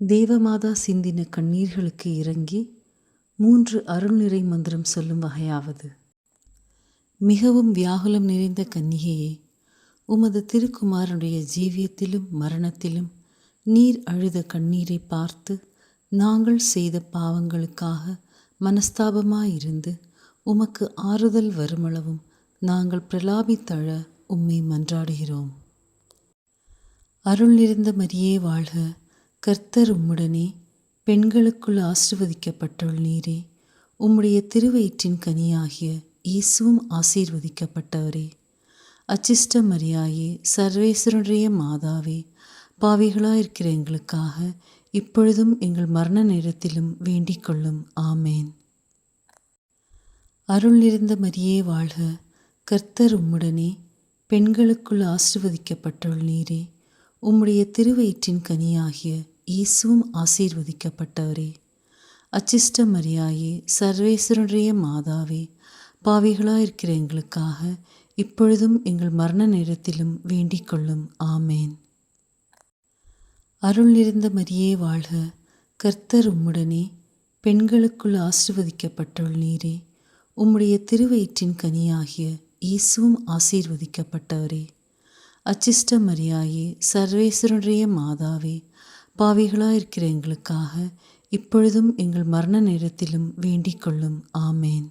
தேவமாதா சிந்தின கண்ணீர்களுக்கு இறங்கி 3 அருள்நிறை மந்திரம் சொல்லும் வகையாவது. மிகவும் வியாகுலம் நிறைந்த கன்னிகையே, உமது திருக்குமாரனுடைய ஜீவியத்திலும் மரணத்திலும் நீர் அழுத கண்ணீரை பார்த்து நாங்கள் செய்த பாவங்களுக்காக மனஸ்தாபமாயிருந்து உமக்கு ஆறுதல் வருமளவும் நாங்கள் பிரலாபித்தழ உம்மை மன்றாடுகிறோம். அருள் நிறைந்த மரியே வாழ்க, கர்த்தர் உம்முடனே, பெண்களுக்குள் ஆசீர்வதிக்கப்பட்டவள் நீரே. உம்முடைய திருவயிற்றின் கனியாகிய இயேசுவும் ஆசீர்வதிக்கப்பட்டவரே. அச்சிஷ்ட மரியாயே, சர்வேஸ்வரனுடைய மாதாவே, பாவிகளாயிருக்கிற எங்களுக்காக இப்பொழுதும் எங்கள் மரண நேரத்திலும் வேண்டிக் கொள்ளும். ஆமேன். அருள் நிறைந்த மரியே வாழ்க, கர்த்தர் உம்முடனே, பெண்களுக்குள் ஆசீர்வதிக்கப்பட்டவள் நீரே. உம்முடைய திருவயிற்றின் கனியாகிய இயேசுவும் ஆசீர்வதிக்கப்பட்டவரே. அச்சிஷ்ட மரியாயே, சர்வேஸ்வரனுடைய மாதாவே, பாவிகளாயிருக்கிற எங்களுக்காக இப்பொழுதும் எங்கள் மரண நேரத்திலும் வேண்டிக் கொள்ளும். ஆமேன். அருள் நிறைந்த மரியே வாழ்க, கர்த்தர் உம்முடனே, பெண்களுக்குள் ஆசீர்வதிக்கப்பட்டவள் நீரே. உம்முடைய திருவயிற்றின் கனியாகிய இயேசுவும் ஆசீர்வதிக்கப்பட்டவரே. அச்சிஷ்ட மரியாயே, சர்வேஸ்வரனுடைய மாதாவே, பாவிகளாயிருக்கிற எங்களுக்காக இப்பொழுதும் எங்கள் மரண நேரத்திலும் வேண்டிக் கொள்ளும். ஆமேன்.